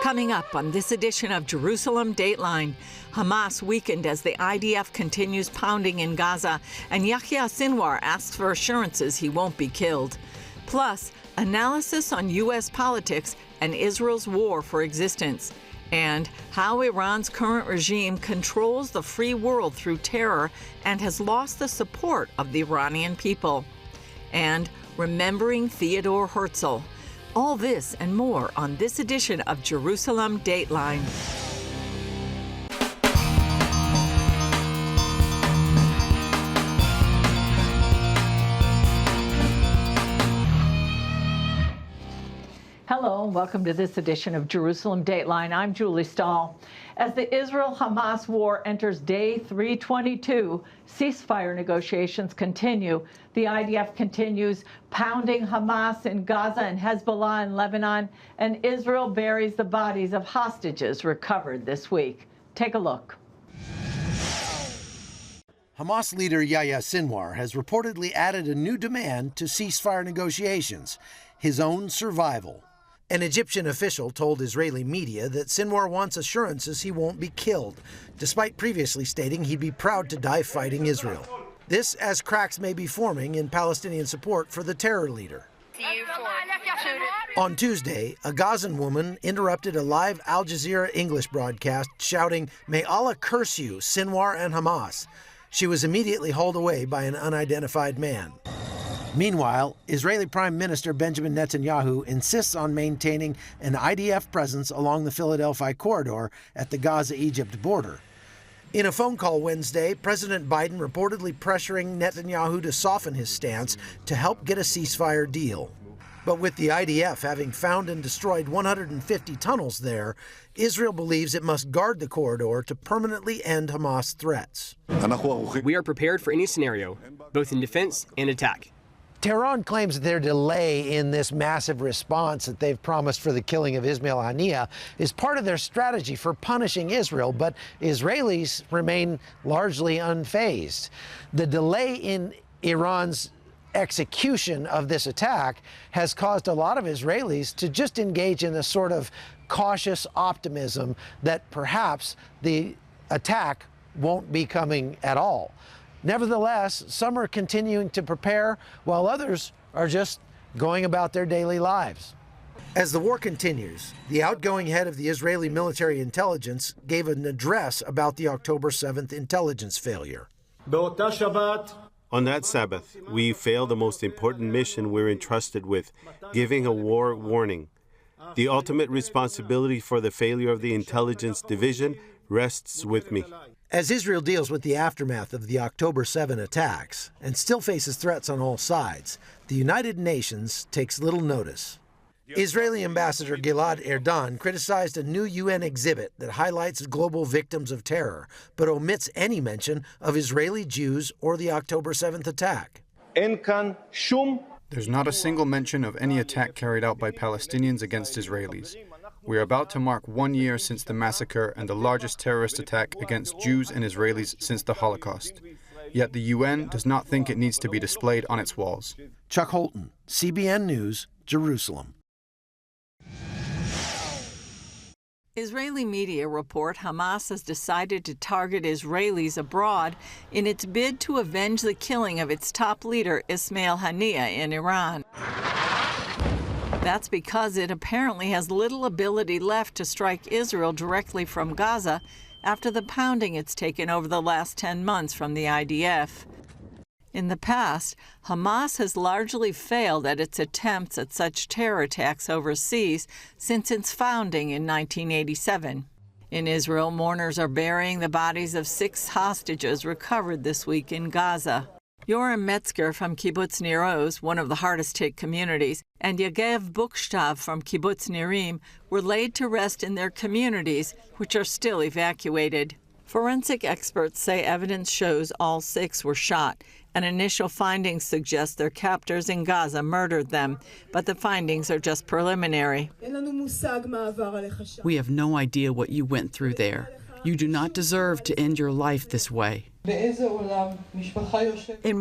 Coming up on this edition of Jerusalem Dateline, Hamas weakened as the IDF continues pounding in Gaza, and Yahya Sinwar asks for assurances he won't be killed. Plus, analysis on U.S. politics and Israel's war for existence, and how Iran's current regime controls the free world through terror and has lost the support of the Iranian people. And remembering Theodore Herzl. All this and more on this edition of Jerusalem Dateline. Hello, and welcome to this edition of Jerusalem Dateline. I'm Julie Stahl. As the Israel-Hamas war enters day 322, ceasefire negotiations continue. The IDF continues pounding Hamas in Gaza and Hezbollah in Lebanon, and Israel buries the bodies of hostages recovered this week. Take a look. Hamas leader Yahya Sinwar has reportedly added a new demand to ceasefire negotiations: his own survival. An Egyptian official told Israeli media that Sinwar wants assurances he won't be killed, despite previously stating he'd be proud to die fighting Israel. This as cracks may be forming in Palestinian support for the terror leader. On Tuesday, a Gazan woman interrupted a live Al Jazeera English broadcast shouting, "May Allah curse you, Sinwar and Hamas." She was immediately hauled away by an unidentified man. Meanwhile, Israeli Prime Minister Benjamin Netanyahu insists on maintaining an IDF presence along the Philadelphia corridor at the Gaza-Egypt border. In a phone call Wednesday, President Biden reportedly pressuring Netanyahu to soften his stance to help get a ceasefire deal. But with the IDF having found and destroyed 150 tunnels there, Israel believes it must guard the corridor to permanently end Hamas threats. We are prepared for any scenario, both in defense and attack. Tehran claims that their delay in this massive response that they've promised for the killing of Ismail Haniyeh is part of their strategy for punishing Israel, but Israelis remain largely unfazed. The delay in Iran's execution of this attack has caused a lot of Israelis to just engage in a sort of cautious optimism that perhaps the attack won't be coming at all. Nevertheless, some are continuing to prepare, while others are just going about their daily lives. As the war continues, the outgoing head of the Israeli military intelligence gave an address about the October 7th intelligence failure. On that Sabbath, we failed the most important mission we're entrusted with, giving a war warning. The ultimate responsibility for the failure of the intelligence division rests with me. As Israel deals with the aftermath of the October 7 attacks and still faces threats on all sides, the United Nations takes little notice. Israeli Ambassador Gilad Erdan criticized a new UN exhibit that highlights global victims of terror, but omits any mention of Israeli Jews or the October 7th attack. There's not a single mention of any attack carried out by Palestinians against Israelis. We are about to mark 1 year since the massacre and the largest terrorist attack against Jews and Israelis since the Holocaust. Yet the UN does not think it needs to be displayed on its walls. Chuck Holton, CBN News, Jerusalem. Israeli media report Hamas has decided to target Israelis abroad in its bid to avenge the killing of its top leader, Ismail Haniyeh, in Iran. That's because it apparently has little ability left to strike Israel directly from Gaza after the pounding it's taken over the last 10 months from the IDF. In the past, Hamas has largely failed at its attempts at such terror attacks overseas since its founding in 1987. In Israel, mourners are burying the bodies of 6 hostages recovered this week in Gaza. Yoram Metzger from Kibbutz Nir Oz, one of the hardest-hit communities, and Yagev Bukshtav from Kibbutz Nirim were laid to rest in their communities, which are still evacuated. Forensic experts say evidence shows all 6 were shot, and initial findings suggest their captors in Gaza murdered them, but the findings are just preliminary. We have no idea what you went through there. You do not deserve to end your life this way. In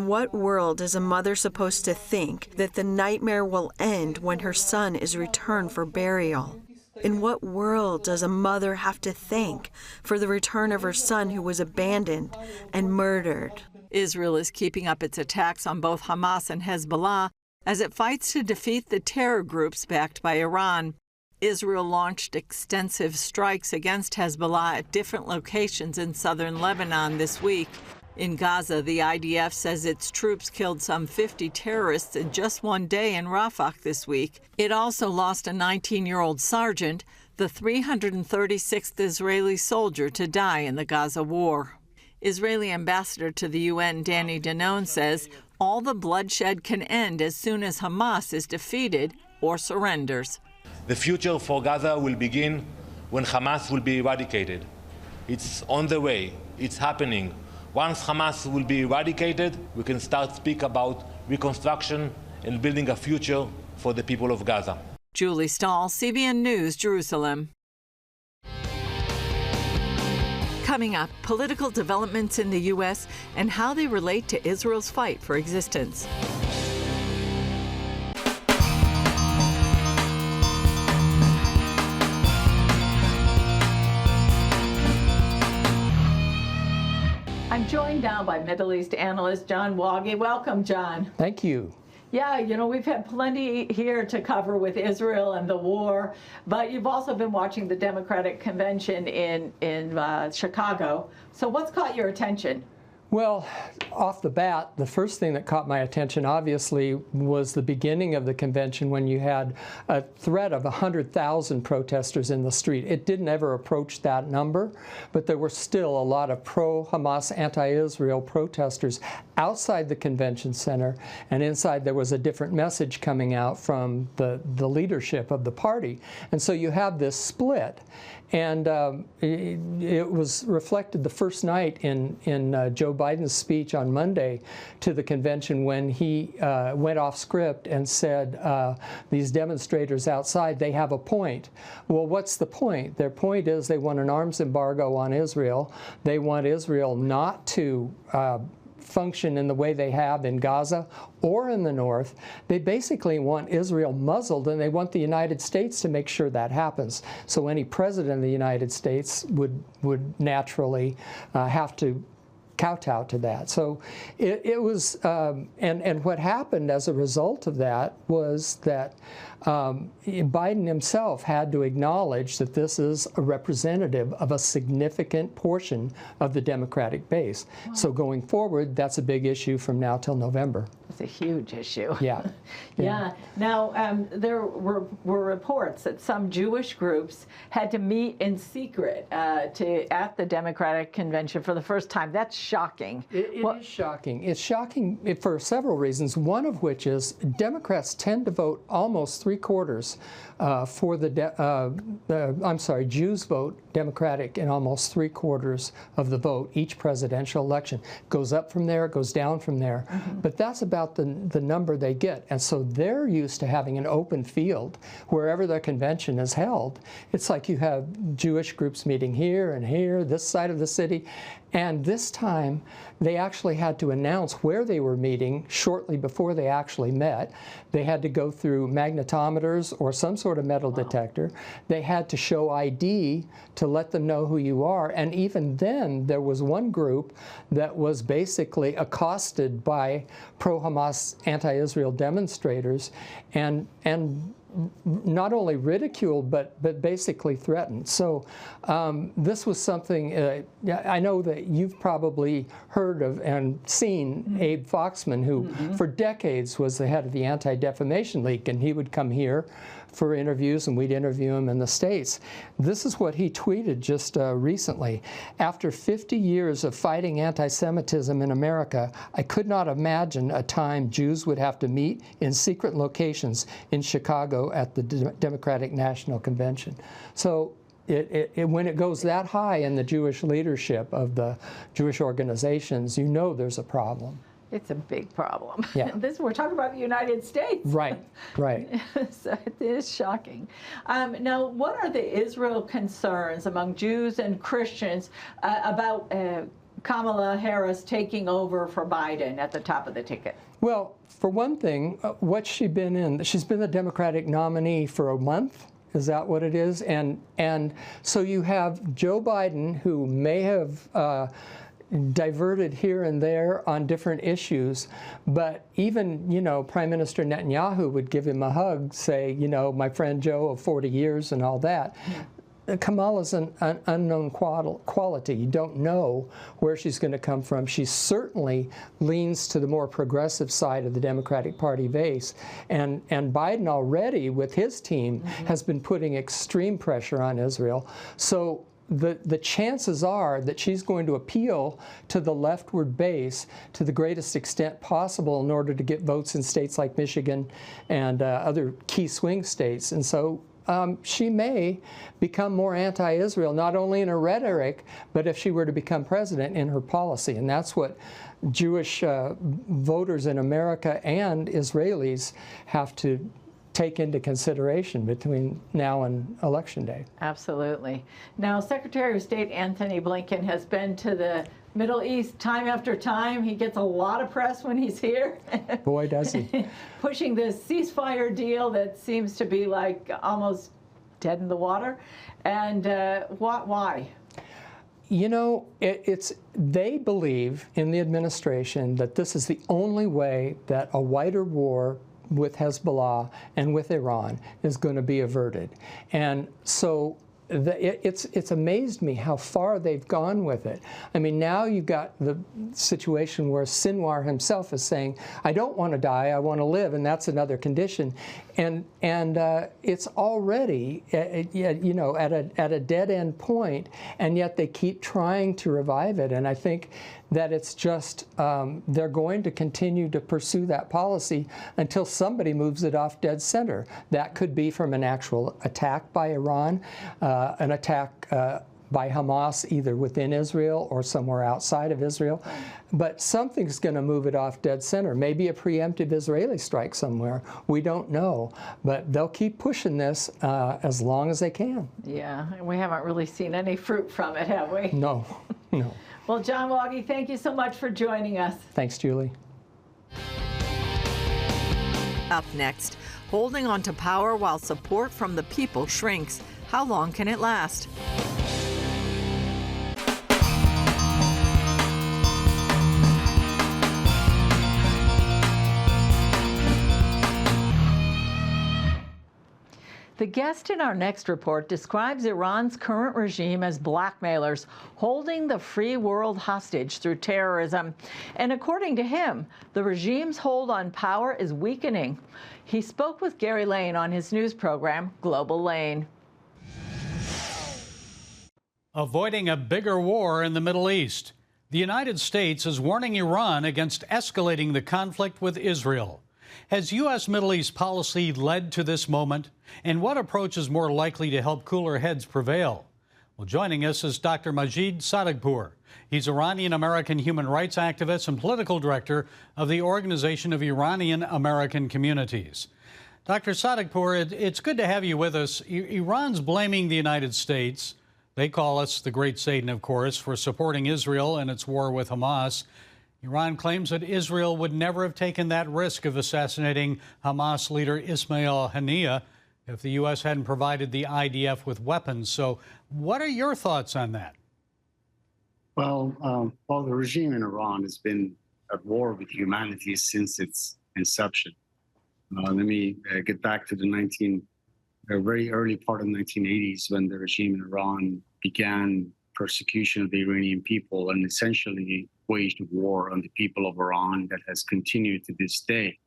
what world is a mother supposed to think that the nightmare will end when her son is returned for burial? In what world does a mother have to thank for the return of her son who was abandoned and murdered? Israel is keeping up its attacks on both Hamas and Hezbollah as it fights to defeat the terror groups backed by Iran. Israel launched extensive strikes against Hezbollah at different locations in southern Lebanon this week. In Gaza, the IDF says its troops killed some 50 terrorists in just one day in Rafah this week. It also lost a 19-year-old sergeant, the 336th Israeli soldier to die in the Gaza war. Israeli ambassador to the UN, Danny Danon, says all the bloodshed can end as soon as Hamas is defeated or surrenders. The future for Gaza will begin when Hamas will be eradicated. It's on the way. It's happening. Once Hamas will be eradicated, we can start speak about reconstruction and building a future for the people of Gaza. Julie Stahl, CBN News, Jerusalem. Coming up, political developments in the U.S. and how they relate to Israel's fight for existence. I'm joined now by Middle East analyst John Woggy. Welcome, John. Thank you. Yeah, you know, we've had plenty here to cover with Israel and the war, but you've also been watching the Democratic Convention in Chicago. So what's caught your attention? Well, off the bat, the first thing that caught my attention, obviously, was the beginning of the convention when you had a threat of 100,000 protesters in the street. It didn't ever approach that number, but there were still a lot of pro-Hamas, anti-Israel protesters outside the convention center, and inside there was a different message coming out from the leadership of the party. And so you have this split. And it was reflected the first night in Joe Biden's speech on Monday to the convention when he went off script and said, these demonstrators outside, they have a point. Well, what's the point? Their point is they want an arms embargo on Israel. They want Israel not to function in the way they have in Gaza or in the north. They basically want Israel muzzled, and they want the United States to make sure that happens. So any president of the United States would naturally have to kowtow to that. So it was, and what happened as a result of that was that Biden himself had to acknowledge that this is a representative of a significant portion of the Democratic base. Wow. So going forward, that's a big issue from now till November. It's a huge issue. Yeah. Yeah. Now, there were reports that some Jewish groups had to meet in secret at the Democratic Convention for the first time. That's shocking. It is shocking. It's shocking for several reasons, one of which is Democrats tend to vote almost 3/4 for Jews vote Democratic in almost 3/4 of the vote each presidential election. Goes up from there, it goes down from there. Mm-hmm. But that's about the number they get. And so they're used to having an open field wherever their convention is held. It's like you have Jewish groups meeting here and here, this side of the city. And this time, they actually had to announce where they were meeting shortly before they actually met. They had to go through magnetometers or some sort of metal detector. They had to show ID to let them know who you are. And even then, there was one group that was basically accosted by pro-Hamas, anti-Israel demonstrators and not only ridiculed, but basically threatened. So this was something, I know that you've probably heard of and seen Abe Foxman, who for decades was the head of the Anti-Defamation League, and he would come here for interviews, and we'd interview him in the States. This is what he tweeted just recently. After 50 years of fighting anti-Semitism in America, I could not imagine a time Jews would have to meet in secret locations in Chicago at the Democratic National Convention. So when it goes that high in the Jewish leadership of the Jewish organizations, you know there's a problem. It's a big problem. Yeah. We're talking about the United States. Right, right. So it is shocking. Now, what are the Israel concerns among Jews and Christians about Kamala Harris taking over for Biden at the top of the ticket? Well, for one thing, what's she been in? She's been the Democratic nominee for a month. Is that what it is? And so you have Joe Biden, who may have diverted here and there on different issues, but even, Prime Minister Netanyahu would give him a hug, say, my friend Joe of 40 years and all that. Kamala's an unknown quality. You don't know where she's going to come from. She certainly leans to the more progressive side of the Democratic Party base. And Biden already, with his team, has been putting extreme pressure on Israel. So the chances are that she's going to appeal to the leftward base to the greatest extent possible in order to get votes in states like Michigan and other key swing states. And so she may become more anti-Israel, not only in her rhetoric, but if she were to become president, in her policy. And that's what Jewish voters in America and Israelis have to take into consideration between now and Election Day. Absolutely. Now, Secretary of State Antony Blinken has been to the Middle East time after time. He gets a lot of press when he's here. Boy, does he. Pushing this ceasefire deal that seems to be like almost dead in the water. And why? They believe in the administration that this is the only way that a wider war with Hezbollah and with Iran is going to be averted. And so it's amazed me how far they've gone with it. I mean, now you've got the situation where Sinwar himself is saying, I don't want to die, I want to live, and that's another condition. And it's already, at a dead-end point, and yet they keep trying to revive it. And I think that it's just, they're going to continue to pursue that policy until somebody moves it off dead center. That could be from an actual attack by Iran, an attack by Hamas either within Israel or somewhere outside of Israel. But something's going to move it off dead center. Maybe a preemptive Israeli strike somewhere. We don't know. But they'll keep pushing this as long as they can. Yeah, we haven't really seen any fruit from it, have we? No, no. Well, John Wogge, thank you so much for joining us. Thanks, Julie. Up next, holding on to power while support from the people shrinks. How long can it last? The guest in our next report describes Iran's current regime as blackmailers, holding the free world hostage through terrorism. And according to him, the regime's hold on power is weakening. He spoke with Gary Lane on his news program, Global Lane. Avoiding a bigger war in the Middle East. The United States is warning Iran against escalating the conflict with Israel. Has U.S. Middle East policy led to this moment? And what approach is more likely to help cooler heads prevail? Well, joining us is Dr. Majid Sadegpour. He's Iranian-American human rights activist and political director of the Organization of Iranian-American Communities. Dr. Sadegpour, it's good to have you with us. Iran's blaming the United States. They call us the Great Satan, of course, for supporting Israel in its war with Hamas. Iran claims that Israel would never have taken that risk of assassinating Hamas leader Ismail Haniyeh if the U.S. hadn't provided the IDF with weapons. So what are your thoughts on that? Well, the regime in Iran has been at war with humanity since its inception. Let me get back to the very early part of the 1980s when the regime in Iran began persecution of the Iranian people and essentially waged war on the people of Iran that has continued to this day.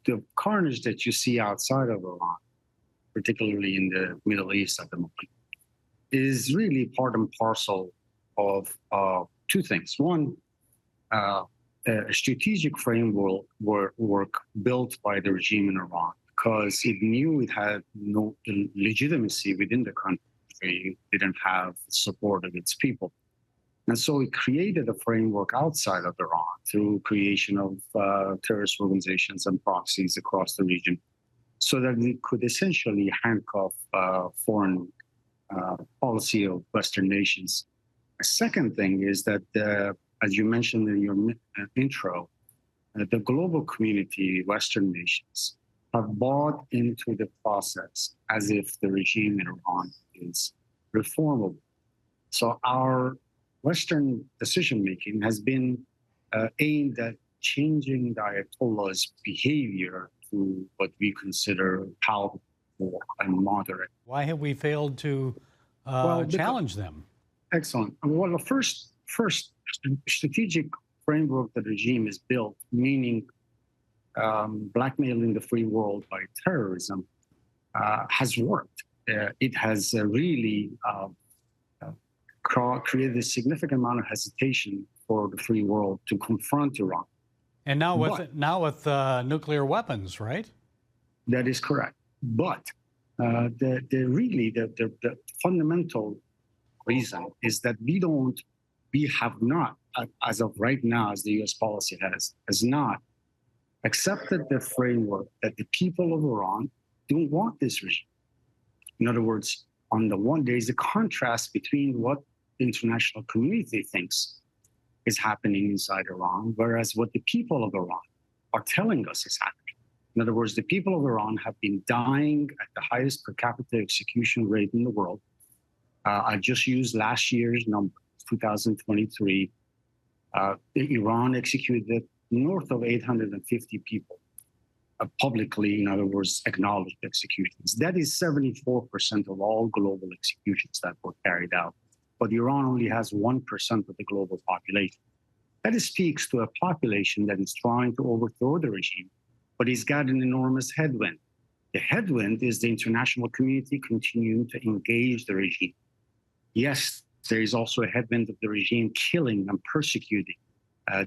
The carnage that you see outside of Iran, particularly in the Middle East at the moment, is really part and parcel of two things. One, a strategic framework built by the regime in Iran because it knew it had no legitimacy within the country. It didn't have the support of its people. And so it created a framework outside of Iran through creation of terrorist organizations and proxies across the region so that it could essentially handcuff foreign policy of Western nations. A second thing is that, as you mentioned in your intro, the global community, Western nations, have bought into the process as if the regime in Iran is reformable. So our Western decision-making has been aimed at changing the Ayatollah's behavior to what we consider powerful and moderate. Why have we failed to challenge them? Excellent. Well, the first strategic framework the regime is built, meaning blackmailing the free world by terrorism, has worked. It has really created a significant amount of hesitation for the free world to confront Iran. And now with nuclear weapons, right? That is correct. But the fundamental reason is that we have not, as of right now, as the U.S. policy has not accepted the framework that the people of Iran don't want this regime. In other words, on the one, there is a contrast between what the international community thinks is happening inside Iran, whereas what the people of Iran are telling us is happening. In other words, the people of Iran have been dying at the highest per capita execution rate in the world. I just used last year's number, 2023. Iran executed north of 850 people, publicly, in other words, acknowledged executions. That is 74% of all global executions that were carried out. But Iran only has 1% of the global population. That speaks to a population that is trying to overthrow the regime, but it's got an enormous headwind. The headwind is the international community continuing to engage the regime. Yes, there is also a headwind of the regime killing and persecuting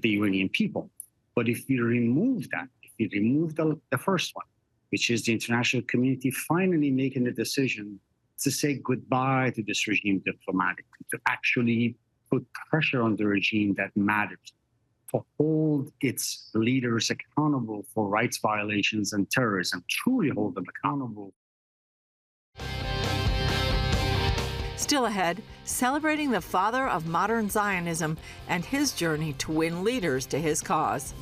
the Iranian people. But if you remove that, if you remove the first one, which is the international community finally making a decision to say goodbye to this regime diplomatically, to actually put pressure on the regime that matters, to hold its leaders accountable for rights violations and terrorism, truly hold them accountable. Still ahead, celebrating the father of modern Zionism and his journey to win leaders to his cause.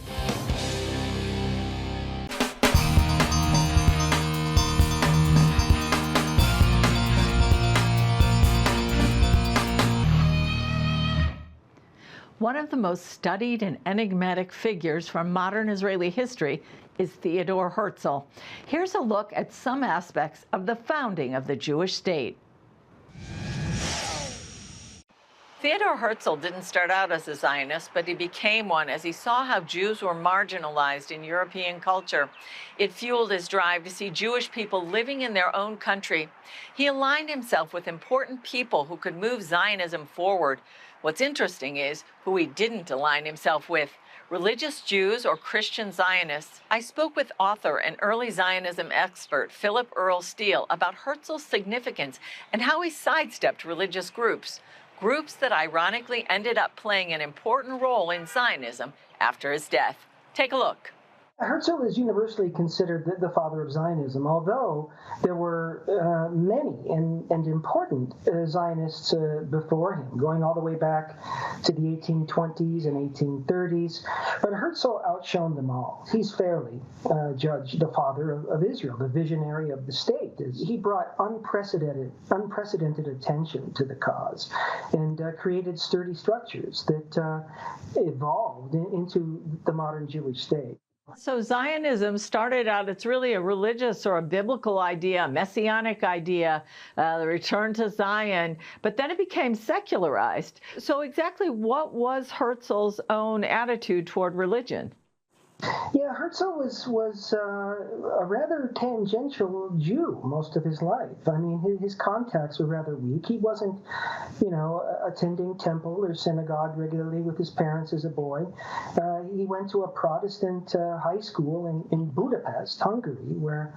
One of the most studied and enigmatic figures from modern Israeli history is Theodor Herzl. Here's a look at some aspects of the founding of the Jewish state. Theodor Herzl didn't start out as a Zionist, but he became one as he saw how Jews were marginalized in European culture. It fueled his drive to see Jewish people living in their own country. He aligned himself with important people who could move Zionism forward. What's interesting is who he didn't align himself with. Religious Jews or Christian Zionists. I spoke with author and early Zionism expert Philip Earl Steele about Herzl's significance and how he sidestepped religious groups that ironically ended up playing an important role in Zionism after his death. Take a look. Herzl is universally considered the father of Zionism, although there were many and important Zionists before him, going all the way back to the 1820s and 1830s. But Herzl outshone them all. He's fairly judged the father of Israel, the visionary of the state. He brought unprecedented attention to the cause and created sturdy structures that evolved into the modern Jewish state. So Zionism started out, it's really a religious or a biblical idea, a messianic idea, the return to Zion, but then it became secularized. So exactly what was Herzl's own attitude toward religion? Yeah, Herzl was a rather tangential Jew most of his life. I mean, his contacts were rather weak. He wasn't, attending temple or synagogue regularly with his parents as a boy. He went to a Protestant high school in Budapest, Hungary, where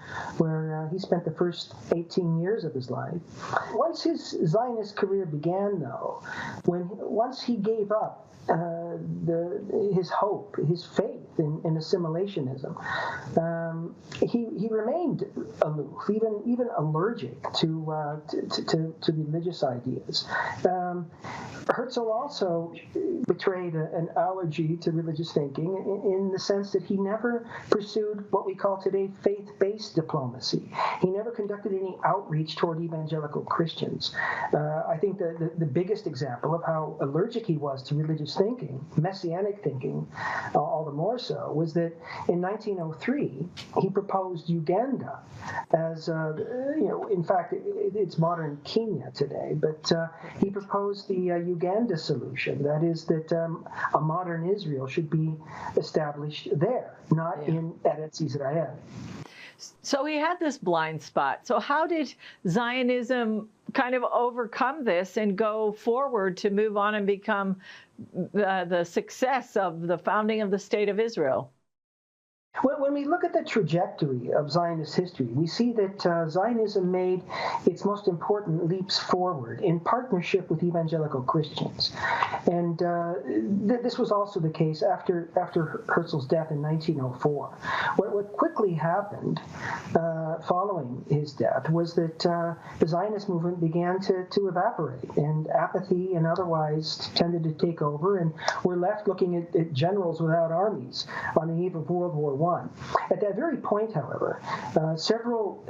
he spent the first 18 years of his life. Once his Zionist career began, though, once he gave up his hope, his faith in assimilationism. He remained aloof, even allergic to religious ideas. Herzl also betrayed an allergy to religious thinking in the sense that he never pursued what we call today faith-based diplomacy. He never conducted any outreach toward evangelical Christians. I think the biggest example of how allergic he was to religious thinking, messianic thinking, all the more so, was that in 1903 he proposed Uganda as, in fact, it's modern Kenya today, but he proposed the Uganda solution. That is that a modern Israel should be established there, not in Eretz Israel. So he had this blind spot. So how did Zionism kind of overcome this and go forward to move on and become the success of the founding of the State of Israel? When we look at the trajectory of Zionist history, we see that Zionism made its most important leaps forward in partnership with evangelical Christians. And this was also the case after Herzl's death in 1904. What quickly happened following his death was that the Zionist movement began to evaporate, and apathy and otherwise tended to take over, and we're left looking at generals without armies on the eve of World War I. At that very point, however, several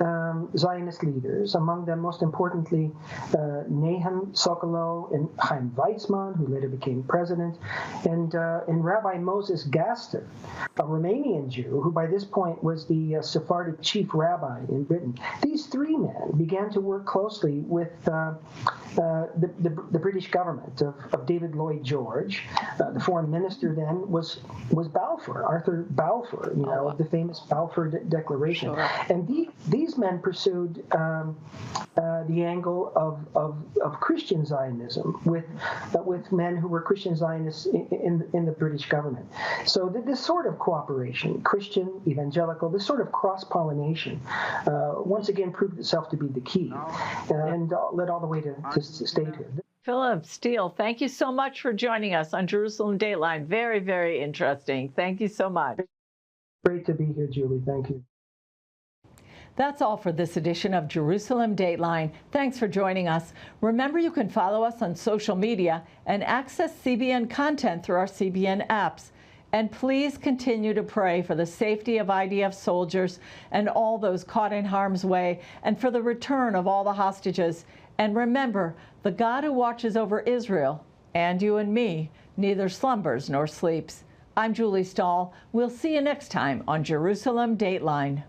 Zionist leaders, among them most importantly Nahum Sokolow and Chaim Weizmann, who later became president, and Rabbi Moses Gaster, a Romanian Jew who by this point was the Sephardic chief rabbi in Britain. These three men began to work closely with the British government of David Lloyd George. The foreign minister then was Balfour, Arthur Balfour, of the famous Balfour Declaration. Sure. And these men pursued the angle of Christian Zionism with men who were Christian Zionists in the British government. So this sort of cooperation, Christian, evangelical, this sort of cross-pollination, once again proved itself to be the key, and led all the way to statehood. Philip Steele, thank you so much for joining us on Jerusalem Dateline. Very, very interesting. Thank you so much. Great to be here, Julie. Thank you. That's all for this edition of Jerusalem Dateline. Thanks for joining us. Remember, you can follow us on social media and access CBN content through our CBN apps. And please continue to pray for the safety of IDF soldiers and all those caught in harm's way, and for the return of all the hostages. And remember, the God who watches over Israel, and you and me, neither slumbers nor sleeps. I'm Julie Stahl. We'll see you next time on Jerusalem Dateline.